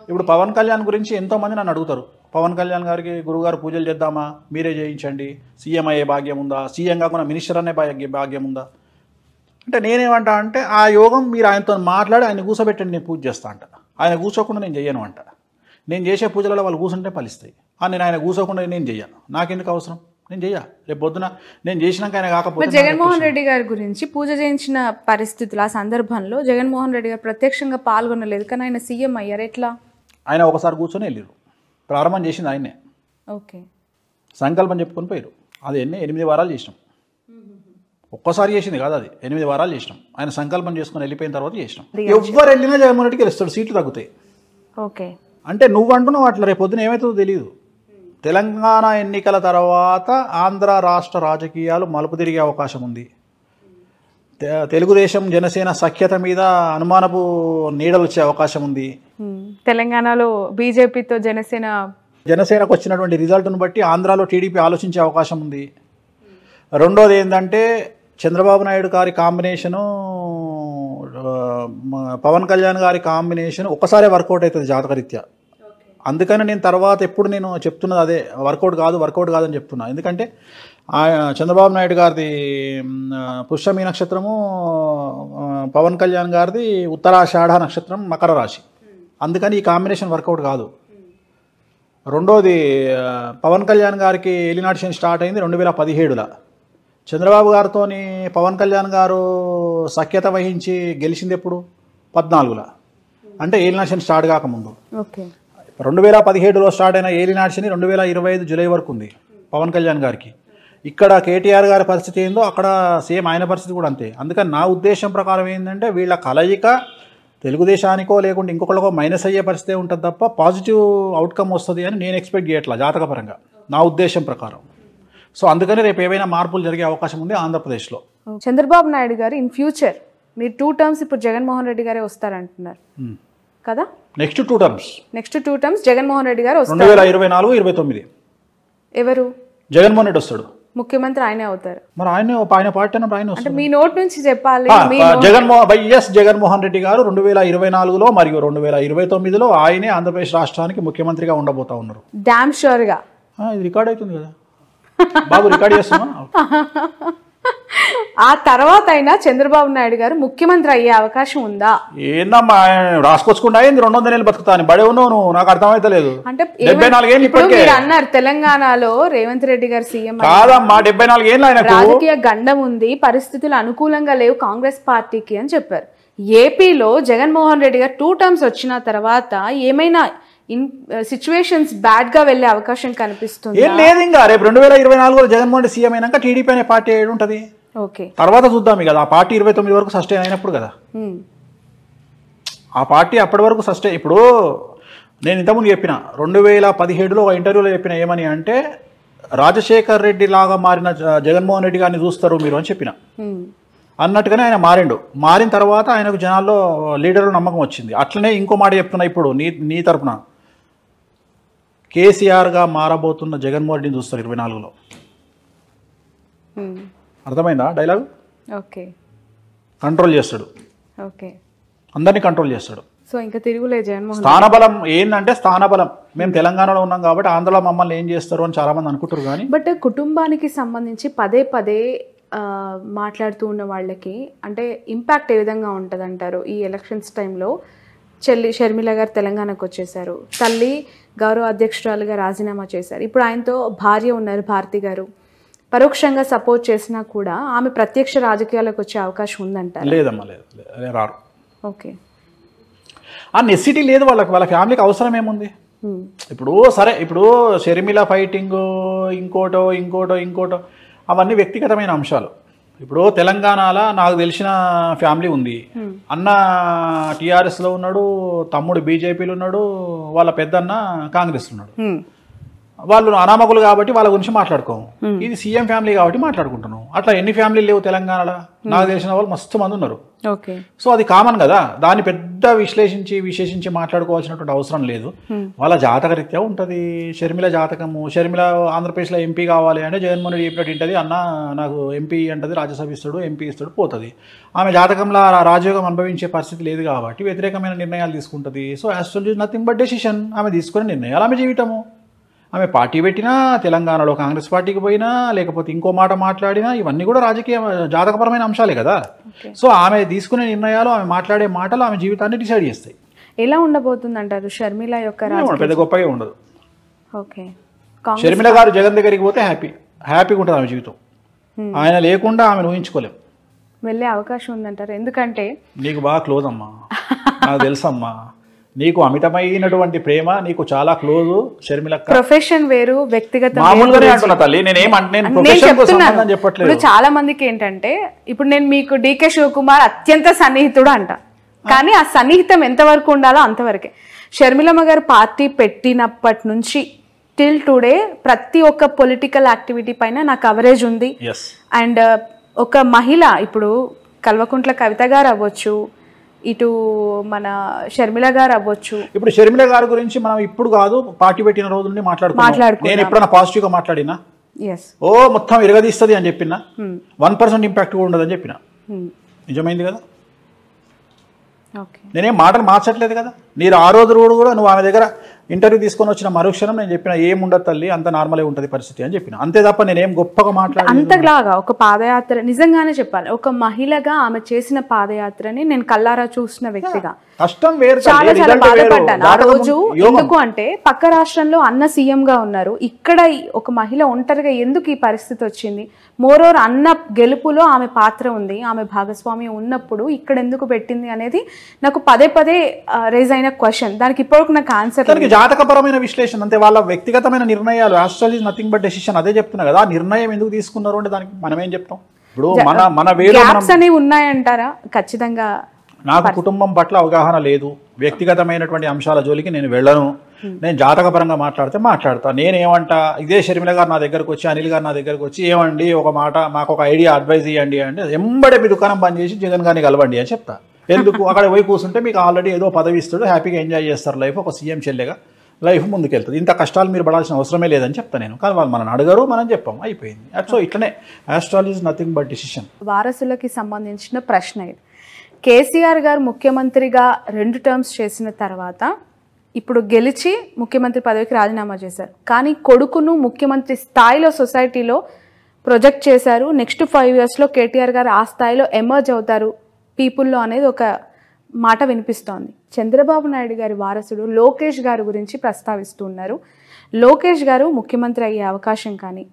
ఇప్పుడు పవన్ కళ్యాణ్ గురించి ఎంతోమంది నన్ను అడుగుతారు, పవన్ కళ్యాణ్ గారికి గురువుగారు పూజలు చేద్దామా, మీరే చేయించండి, సీఎం అయ్యే భాగ్యం ఉందా, సీఎం కాకుండా మినిస్టర్ అనే భాగ్యం ఉందా అంటే నేనేమంటా అంటే ఆ యోగం మీరు ఆయనతో మాట్లాడి ఆయన కూర్చోబెట్టండి, నేను పూజ చేస్తా అంట. ఆయన కూర్చోకుండా నేను చెయ్యను అంట. నేను చేసే పూజలలో వాళ్ళు కూర్చుంటే ఫలిస్తాయి. నేను ఆయన కూర్చోకుండా నేను చెయ్యను, నాకెందుకు అవసరం, నేను చెయ్య. రేపు పొద్దున నేను చేసినాక ఆయన కాకపోతే. జగన్మోహన్ రెడ్డి గారి గురించి పూజ చేయించిన పరిస్థితులు ఆ సందర్భంలో జగన్మోహన్ రెడ్డి గారు ప్రత్యక్షంగా పాల్గొనలేదు, కానీ ఆయన సీఎం అయ్యారు. ఎట్లా? ఆయన ఒకసారి కూర్చొని వెళ్ళారు, ప్రారంభం చేసింది ఆయనే. ఓకే, సంకల్పం చెప్పుకొని పోయారు. అది 8 వారాలు చేసినాం. ఒక్కసారి చేసింది కాదు, అది 8 వారాలు చేసినాం. ఆయన సంకల్పం చేసుకుని వెళ్ళిపోయిన తర్వాత చేసినాం. ఎవరు వెళ్ళినా జగన్మోహన్ రెడ్డికి గెలుస్తాడు, సీట్లు తగ్గుతాయి. ఓకే, అంటే నువ్వు అంటున్నావు అట్లా, రేపు పొద్దున ఏమవుతుందో తెలియదు. తెలంగాణ ఎన్నికల తర్వాత ఆంధ్ర రాష్ట్ర రాజకీయాలు మలుపు తిరిగే అవకాశం ఉంది. తెలుగుదేశం జనసేన సఖ్యత మీద అనుమానపు నీడలు వచ్చే అవకాశం ఉంది. తెలంగాణలో బీజేపీతో జనసేనకు వచ్చినటువంటి రిజల్ట్ను బట్టి ఆంధ్రాలో టీడీపీ ఆలోచించే అవకాశం ఉంది. రెండోది ఏంటంటే చంద్రబాబు నాయుడు గారి కాంబినేషను, పవన్ కళ్యాణ్ గారి కాంబినేషన్ ఒక్కసారే వర్కౌట్ అవుతుంది జాతకరీత్యా. అందుకని నేను తర్వాత ఎప్పుడు నేను చెప్తున్నది అదే, వర్కౌట్ కాదని చెప్తున్నా. ఎందుకంటే చంద్రబాబు నాయుడు గారిది పుష్యమి నక్షత్రము, పవన్ కళ్యాణ్ గారిది ఉత్తరాషాఢ నక్షత్రం, మకర రాశి. అందుకని ఈ కాంబినేషన్ వర్కౌట్ కాదు. రెండోది పవన్ కళ్యాణ్ గారికి ఏలినాటి శని స్టార్ట్ అయింది 2017లో. చంద్రబాబు గారితో పవన్ కళ్యాణ్ గారు సఖ్యత వహించి గెలిచింది ఎప్పుడు? 14లో, అంటే ఏలినాటి శని స్టార్ట్ కాకముందు. 2017లో స్టార్ట్ అయిన ఏలినాటి శని 2025 జూలై వరకు ఉంది పవన్ కళ్యాణ్ గారికి. ఇక్కడ కేటీఆర్ గారి పరిస్థితి ఏందో అక్కడ సేమ్ ఆయన పరిస్థితి కూడా అంతే. అందుకని నా ఉద్దేశం ప్రకారం ఏంటంటే వీళ్ళ కలయిక తెలుగుదేశానికో లేకుంటే ఇంకొకళ్ళకో మైనస్ అయ్యే పరిస్థితి ఉంటుంది తప్ప పాజిటివ్ అవుట్కమ్ వస్తుంది అని నేను ఎక్స్పెక్ట్ చేయట్లా జాతకపరంగా, నా ఉద్దేశం ప్రకారం. సో అందుకని రేపు ఏవైనా మార్పులు జరిగే అవకాశం ఉంది ఆంధ్రప్రదేశ్లో. చంద్రబాబు నాయుడు గారు ఇన్ ఫ్యూచర్ మీరు 2 టర్మ్స్ ఇప్పుడు జగన్మోహన్ రెడ్డి గారే వస్తారంటున్నారు కదా? Next two terms Jaganmohan Reddy గారు వస్తారు. 2024-29 ఎవరు? జగన్మోహన్ రెడ్డి వస్తాడు, ముఖ్యమంత్రి ఆయనే అవుతారు. మరి ఆయన పార్టీ అన్నప్పుడు ఆయన అంటే మీ నోట్ నుంచి చెప్పాలి. జగన్మోహన్ రెడ్డి గారు 2024లో మరియు 2029లో ఆయనే ఆంధ్రప్రదేశ్ రాష్ట్రానికి ముఖ్యమంత్రిగా ఉండబోతా ఉన్నారు. డామ్ షూర్ గా. ఇది రికార్డ్ అవుతుంది కదా బాబు, రికార్డ్ చేస్తున్నా. ఆ తర్వాత అయినా చంద్రబాబు నాయుడు గారు ముఖ్యమంత్రి అయ్యే అవకాశం ఉందా? ఏందమ్మా రాసుకొచ్చుకుంటా, 200 ఏళ్ళు బతుకుతాను బడే ఉన్నావు నువ్వు, నాకు అర్థమైతలేదు. అంటే 74 ఏళ్ళు ఇప్పటికే అన్నారు తెలంగాణలో రేవంత్ రెడ్డి గారు సీఎం కాదమ్మా, 74 ఏళ్ళు ఆయన రాజకీయ గండం ఉంది, పరిస్థితులు అనుకూలంగా లేవు కాంగ్రెస్ పార్టీకి అని చెప్పారు. ఏపీలో జగన్మోహన్ రెడ్డి గారు 2 టర్మ్స్ వచ్చిన తర్వాత ఏమైనా సిచ్యువేషన్స్ బ్యాడ్ గా వెళ్లే అవకాశం కనిపిస్తుంది? ఏం లేదు. ఇంకా రేపు 2024లో జగన్మోహన్ రెడ్డి సీఎం అయినాక టీడీపీ అనే పార్టీ ఏడు ఉంటుంది. ఓకే, తర్వాత చూద్దాం. కదా ఆ పార్టీ 29 వరకు సస్టైన్ అయినప్పుడు కదా, ఆ పార్టీ అప్పటి వరకు సస్టైన్. ఇప్పుడు నేను ఇంతకుముందు చెప్పిన 2017లో ఒక ఇంటర్వ్యూలో చెప్పిన ఏమని అంటే రాజశేఖర్ రెడ్డి లాగా మారిన జగన్మోహన్ రెడ్డి గారిని చూస్తారు మీరు అని చెప్పిన. అన్నట్టుగానే ఆయన మారిన తర్వాత ఆయనకు జనాల్లో లీడర్లు నమ్మకం వచ్చింది. అట్లనే ఇంకో మాట చెప్తున్నా ఇప్పుడు నీ తరపున, కేసీఆర్గా మారబోతున్న జగన్మోహన్ రెడ్డిని చూస్తారు 24లో. అర్థమైందా డైలాగ్? ఓకే, కంట్రోల్ చేస్తాడు, ఓకే, అందరినీ కంట్రోల్ చేస్తాడు. సో ఇంకా తిరుగులేదు జగన్మోహన్. స్థానబలం ఏంటంటే స్థానబలం, మేము తెలంగాణలో ఉన్నాం కాబట్టి ఆంధ్రలో మమ్మల్ని ఏం చేస్తారు అని చాలా మంది అనుకుంటారు. కానీ బట్ కుటుంబానికి సంబంధించి పదే మాట్లాడుతూ ఉన్న వాళ్ళకి అంటే ఇంపాక్ట్ ఏ విధంగా ఉంటుంది అంటారు? ఈ ఎలక్షన్స్ టైంలో చెల్లి షర్మిల గారు తెలంగాణకు వచ్చేసారు, తల్లి గౌరవ అధ్యక్షురాలుగా రాజీనామా చేశారు, ఇప్పుడు ఆయనతో భార్య ఉన్నారు భారతి గారు, పరోక్షంగా సపోర్ట్ చేసినా కూడా ఆమె ప్రత్యక్ష రాజకీయాలకు వచ్చే అవకాశం ఉందంటారు? లేదమ్మా, రారు. ఓకే, ఆ నెసిటీ లేదు వాళ్ళ ఫ్యామిలీకి. అవసరం ఏముంది ఇప్పుడు? సరే, ఇప్పుడు షర్మిల ఫైటింగ్ ఇంకోటో అవన్నీ వ్యక్తిగతమైన అంశాలు. ఇప్పుడు తెలంగాణలో నాకు తెలిసిన ఫ్యామిలీ ఉంది, అన్న టీఆర్ఎస్లో ఉన్నాడు, తమ్ముడు బీజేపీలో ఉన్నాడు, వాళ్ళ పెద్దన్న కాంగ్రెస్లో ఉన్నాడు. వాళ్ళు అనామకులు కాబట్టి వాళ్ళ గురించి మాట్లాడుకోము. ఇది సీఎం ఫ్యామిలీ కాబట్టి మాట్లాడుకుంటున్నాం. అట్లా ఎన్ని ఫ్యామిలీలు లేవు తెలంగాణలో? నాకు తెలిసిన వాళ్ళు మస్తు మంది ఉన్నారు. ఓకే. సో అది కామన్ కదా, దాన్ని పెద్ద విశేషించి మాట్లాడుకోవాల్సినటువంటి అవసరం లేదు. వాళ్ళ జాతక రీత్యా ఉంటుంది. షర్మిల జాతకము, షర్మిల ఆంధ్రప్రదేశ్లో ఎంపీ కావాలి అంటే జగన్మోహన్ రెడ్డి చెప్పినట్టు ఉంటుంది, అన్న నాకు ఎంపీ అంటది, రాజ్యసభ ఇస్తాడు, ఎంపీ ఇస్తాడు, పోతుంది. ఆమె జాతకంలో రాజయోగం అనుభవించే పరిస్థితి లేదు కాబట్టి వ్యతిరేకమైన నిర్ణయాలు తీసుకుంటుంది. So astrology nothing but decision. ఆమె తీసుకునే నిర్ణయాలు ఆమె జీవితము. ఆమె పార్టీ పెట్టినా, తెలంగాణలో కాంగ్రెస్ పార్టీకి పోయినా, లేకపోతే ఇంకో మాట మాట్లాడినా, ఇవన్నీ కూడా రాజకీయ జాతకపరమైన అంశాలే కదా. సో ఆమె తీసుకునే నిర్ణయాలు, ఆమె మాట్లాడే మాటలు ఆమె జీవితాన్ని డిసైడ్ చేస్తాయి. ఎలా ఉండబోతుంది అంటారు షర్మిల యొక్క పెద్ద గొప్పగా ఉండదు. ఓకే. షర్మిల గారు జగన్ దగ్గరికి పోతే హ్యాపీగా ఉంటుంది ఆమె జీవితం. ఆయన లేకుండా ఆమెను ఊహించుకోలేం. వెళ్ళే అవకాశం ఉందంటారు. ఎందుకంటే నీకు బాగా క్లోజ్ అమ్మా, నాకు తెలుసమ్మా. నీకు అమితమైనటువంటి ప్రేమ, నీకు చాలా క్లోజ్ షర్మిల. ప్రొఫెషన్ వేరు, వ్యక్తిగత మామూలుగానే అంటున్నా తల్లి, చెప్పట్లేదు. చాలా మందికి ఏంటంటే, ఇప్పుడు నేను మీకు డీకే శివకుమార్ అత్యంత సన్నిహితుడు అంట, కానీ ఆ సన్నిహితం ఎంతవరకు ఉండాలో అంతవరకే. షర్మిలమ్మ గారు పార్టీ పెట్టినప్పటి నుంచి టిల్ టుడే ప్రతి ఒక్క పొలిటికల్ యాక్టివిటీ పైన నా కవరేజ్ ఉంది. అండ్ ఒక మహిళ, ఇప్పుడు కల్వకుంట్ల కవిత గారు అవ్వచ్చు, ఇటు మన షర్మిల గారు అవ్వచ్చు. ఇప్పుడు షర్మిల గారి గురించి మనం ఇప్పుడు కాదు, పార్టీ పెట్టిన రోజు నుండి మాట్లాడుకుంటున్నాం. నేను ఎప్పుడైనా పాజిటివ్ గా మాట్లాడినా, ఓ మొత్తం ఇరగదీస్తుంది అని చెప్పినా, 1% ఇంపాక్ట్ కూడా ఉండదని చెప్పిన. నిజమైంది కదా. నేనేం మాటలు మార్చట్లేదు కదా. మీరు ఆ రోజు కూడా నువ్వు ఆమె దగ్గర ఇంటర్వ్యూ తీసుకొని వచ్చిన మరుక్షణం నేను చెప్పిన ఏముండదు తల్లి, అంత నార్మలే ఉంటుంది పరిస్థితి అని చెప్పిన. అంతే తప్ప నేనేం గొప్పగా మాట్లాడ. అంతలాగా ఒక పాదయాత్ర, నిజంగానే చెప్పాలి, ఒక మహిళగా ఆమె చేసిన పాదయాత్రని నేను కల్లారా చూసిన వ్యక్తిగా కష్టం వేరు, చాలా చాలా బాధపడ్డాను ఆ రోజు. ఎందుకు అంటే పక్క రాష్ట్రంలో అన్న సీఎం గా ఉన్నారు, ఇక్కడ ఒక మహిళ ఒంటరిగా ఎందుకు ఈ పరిస్థితి వచ్చింది? మోరోవర్ అన్న గెలుపులో ఆమె పాత్ర ఉంది, ఆమె భాగస్వామి ఉన్నప్పుడు ఇక్కడ ఎందుకు పెట్టింది అనేది నాకు పదే రేజ్ అయిన క్వశ్చన్. దానికి ఇప్పటివరకు నాకు ఆన్సర్. జాతకపరమైన విశ్లేషణ అంతే, వాళ్ళ వ్యక్తిగతమైన నిర్ణయాలు. Astrology is nothing but decision. అదే చెప్తున్నా కదా. ఆ నిర్ణయం ఎందుకు తీసుకున్నారు అంటే దానికి మనం ఏం చెప్తాం? ఇప్పుడు మన గ్యాప్స్ అనేవి ఉన్నాయంటారా? ఖచ్చితంగా నాకు కుటుంబం పట్ల అవగాహన లేదు, వ్యక్తిగతమైనటువంటి అంశాల జోలికి నేను వెళ్ళను. నేను జాతకపరంగా మాట్లాడతా. నేనేమంటా, ఇదే షర్మిల గారు నా దగ్గరకు వచ్చి, అనిల్ గారు నా దగ్గరకు వచ్చి, ఏమండి ఒక మాట మాకు ఒక ఐడియా అడ్వైజ్ ఇవ్వండి అంటే, ఎంబడే మీ దుకాణం బంద్ చేసి జగన్ గారిని కలవండి అని చెప్తా. ఎందుకు? అక్కడ పోయి కూర్చుంటే మీకు ఆల్రెడీ ఏదో పదవి ఇస్తాడు, హ్యాపీగా ఎంజాయ్ చేస్తారు లైఫ్, ఒక సీఎం చెల్లెగా లైఫ్ ముందుకెళ్తుంది. ఇంత కష్టాలు మీరు పడాల్సిన అవసరమే లేదని చెప్తా నేను. కానీ వాళ్ళు మనల్ని అడగరు, మనం చెప్పాం, అయిపోయింది. సో ఇట్లనే astrology is nothing but decision. వారసులకి సంబంధించిన ప్రశ్న ఇది. కేసీఆర్ గారు ముఖ్యమంత్రిగా 2 టర్మ్స్ చేసిన తర్వాత ఇప్పుడు గెలిచి ముఖ్యమంత్రి పదవికి రాజీనామా చేశారు. కానీ కొడుకును ముఖ్యమంత్రి స్థాయిలో సొసైటీలో ప్రొజెక్ట్ చేశారు. నెక్స్ట్ 5 yearsలో కేటీఆర్ గారు ఆ స్థాయిలో ఎమర్జ్ అవుతారు పీపుల్లో అనేది ఒక మాట వినిపిస్తోంది. చంద్రబాబు నాయుడు గారి వారసుడు లోకేష్ గారి గురించి ప్రస్తావిస్తున్నారు. లోకేష్ గారు ముఖ్యమంత్రి అయ్యే అవకాశం కానీ,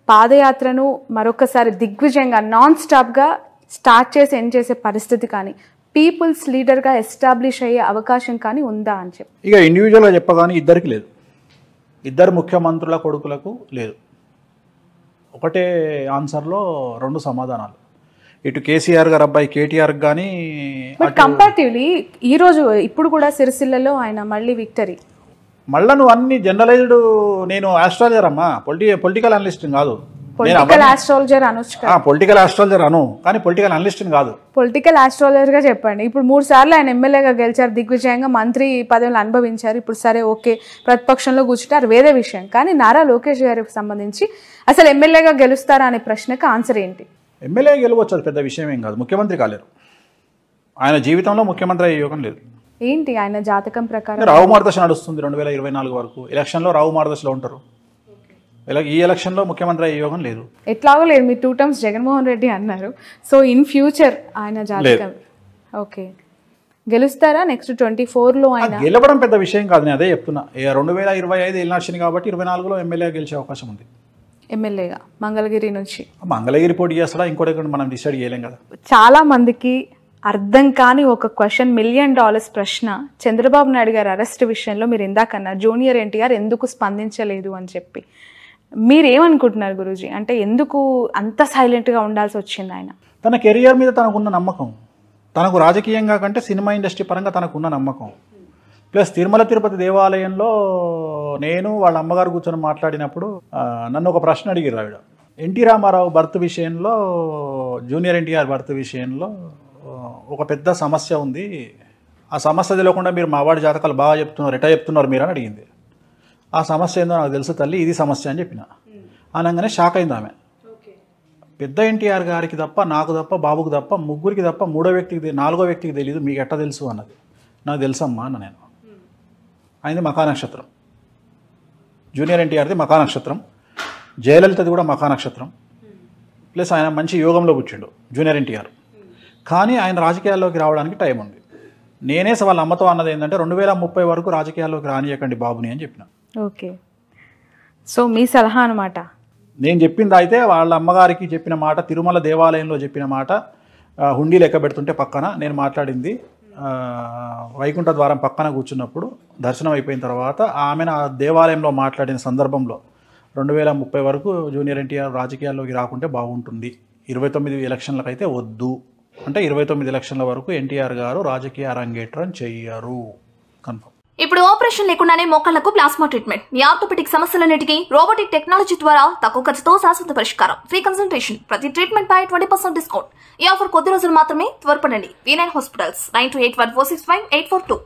పాదయాత్రను మరొకసారి దిగ్విజయంగా నాన్ స్టాప్గా స్టార్ట్ చేసి ఎండ్ చేసే పరిస్థితి కానీ, పీపుల్స్ లీడర్గా ఎస్టాబ్లిష్ అయ్యే అవకాశం కానీ ఉందా అని చెప్పి. ఇక ఇండివిజువల్గా చెప్పగానే ఇద్దరికి లేదు, ఇద్దరు ముఖ్యమంత్రుల కొడుకులకు లేదు. ఒకటే ఆన్సర్లో 2 సమాధానాలు. ఇటు కేసీఆర్ గారు అబ్బాయి కేటీఆర్ కానీ, కంపారిటివ్లీ ఈరోజు ఇప్పుడు కూడా సిరిసిల్లలో ఆయన మళ్ళీ విక్టరీ. మళ్ళీ నువ్వు అన్ని జనరలైజ్డ్. నేను ఆస్ట్రాలజర్ అమ్మా, పొలిటికల్ అనలిస్ట్ కాదు. పొలిటికల్ ఆస్ట్రాలజర్ అనొచ్చు, పొలిటికల్ ఆస్ట్రాలజర్ అను, కానీ పొలిటికల్ అనలిస్ట్ కాదు. పొలిటికల్ ఆస్ట్రాలజర్ గా చెప్పండి. ఇప్పుడు 3 సార్లు ఆయన ఎమ్మెల్యేగా గెలిచారు, దిగ్విజయంగా మంత్రి పదవులు అనుభవించారు. ఇప్పుడు సరే ఓకే, ప్రతిపక్షంలో కూర్చుంటారు, వేరే విషయం. కానీ నారా లోకేష్ గారికి సంబంధించి అసలు ఎమ్మెల్యేగా గెలుస్తారా అనే ప్రశ్నకు ఆన్సర్ ఏంటి? ఎమ్మెల్యే గెలవచ్చు, అది పెద్ద విషయం ఏం కాదు. ముఖ్యమంత్రి కాలేరు. ఆయన జీవితంలో ముఖ్యమంత్రి అయ్యే యోగం లేదు. ఏంటి ఆయన జాతకం ప్రకారం? రావు మార్గదర్శ నడుస్తుంది 2024 వరకు. ఎలక్షన్లో రావు మార్గదర్శలో ఉంటారు. ఈ ఎలక్షన్లో ముఖ్యమంత్రి అయ్యే యోగం లేదు. ఎట్లాగో లేదు. మీరు 2 టర్మ్స్ జగన్మోహన్ రెడ్డి అన్నారు. సో ఇన్ ఫ్యూచర్ ఆయన జాతకం ఓకే గెలుస్తారా? నెక్స్ట్ 24లో ఆయన గెలవడం పెద్ద విషయం కాదు. నేను అదే చెప్తున్నా. 2025 ఎలక్షన్ కాబట్టి 24లో ఎమ్మెల్యే గెలిచే అవకాశం ఉంది. ఎమ్మెల్యేగా మంగళగిరి నుంచి. మంగళగిరి పోటీ చేస్తాడా ఇంకోటి మనం డిసైడ్ చేయలేం కదా. చాలా మందికి అర్థం కాని ఒక క్వశ్చన్, $1 million ప్రశ్న. చంద్రబాబు నాయుడు గారి అరెస్ట్ విషయంలో మీరు ఇందాకన్నా జూనియర్ ఎన్టీఆర్ ఎందుకు స్పందించలేదు అని చెప్పి, మీరేమనుకుంటున్నారు గురూజీ? అంటే ఎందుకు అంత సైలెంట్గా ఉండాల్సి వచ్చింది ఆయన? తన కెరియర్ మీద తనకున్న నమ్మకం, తనకు రాజకీయంగా కంటే సినిమా ఇండస్ట్రీ పరంగా తనకున్న నమ్మకం. ప్లస్ తిరుమల తిరుపతి దేవాలయంలో నేను వాళ్ళ అమ్మగారు కూర్చొని మాట్లాడినప్పుడు నన్ను ఒక ప్రశ్న అడిగారు ఆవిడ. ఎన్టీ రామారావు బర్త్ విషయంలో, జూనియర్ ఎన్టీఆర్ బర్త్ విషయంలో ఒక పెద్ద సమస్య ఉంది, ఆ సమస్య తెలియకుండా మీరు మా వాడి జాతకాలు బాగా చెప్తున్నారు, ఎటా చెప్తున్నారు మీరు అని అడిగింది. ఆ సమస్య ఏందో నాకు తెలుసు తల్లి, ఇది సమస్య అని చెప్పిన. అనగానే షాక్ అయింది ఆమె. పెద్ద ఎన్టీఆర్ గారికి తప్ప, నాకు తప్ప, బాబుకి తప్ప, ముగ్గురికి తప్ప, మూడో వ్యక్తికి, నాలుగో వ్యక్తికి తెలియదు, మీకు ఎట్లా తెలుసు అన్నది. నాకు తెలుసమ్మా అన్న నేను. ఆయనది మఖా నక్షత్రం, జూనియర్ ఎన్టీఆర్ది మఖా నక్షత్రం, జయలలితది కూడా మఖా నక్షత్రం, ప్లస్ ఆయన మంచి యోగంలో కూర్చుండు జూనియర్ ఎన్టీఆర్. కానీ ఆయన రాజకీయాల్లోకి రావడానికి టైం ఉంది. నేనే వాళ్ళ అమ్మతో అన్నది ఏంటంటే 2030 వరకు రాజకీయాల్లోకి రానియకండి బాబుని అని చెప్పిన. ఓకే, సో మీ సలహా అనమాట. నేను చెప్పింది అయితే వాళ్ళ అమ్మగారికి చెప్పిన మాట, తిరుమల దేవాలయంలో చెప్పిన మాట, హుండీ లెక్క పెడుతుంటే పక్కన నేను మాట్లాడింది, వైకుంఠ ద్వారం పక్కన కూర్చున్నప్పుడు దర్శనం అయిపోయిన తర్వాత ఆమె ఆ దేవాలయంలో మాట్లాడిన సందర్భంలో 2030 వరకు జూనియర్ ఎన్టీఆర్ రాజకీయాల్లోకి రాకుంటే బాగుంటుంది, 29 ఎలక్షన్లకు అయితే వద్దు అంటే 29 ఎలక్షన్ల వరకు ఎన్టీఆర్ గారు రాజకీయ అరంగేట్రం చెయ్యరు, కన్ఫర్మ్. ఇప్పుడు ఆపరేషన్ లేకుండానే మోకాళ్లకు ప్లాస్మా ట్రీట్మెంట్, మీ ఆర్థోపెటిక్ సమస్యలన్నిటికీ రోబోటిక్ టెక్నాలజీ ద్వారా తక్కువ ఖర్చుతో శాశ్వత పరిష్కారం, ఫ్రీ కన్సల్టేషన్, ప్రతి ట్రీట్మెంట్ పై 20% డిస్కౌంట్. ఈ ఆఫర్ కొద్ది రోజులు మాత్రమే, త్వరపడండి. V9 hospitals 9281465842.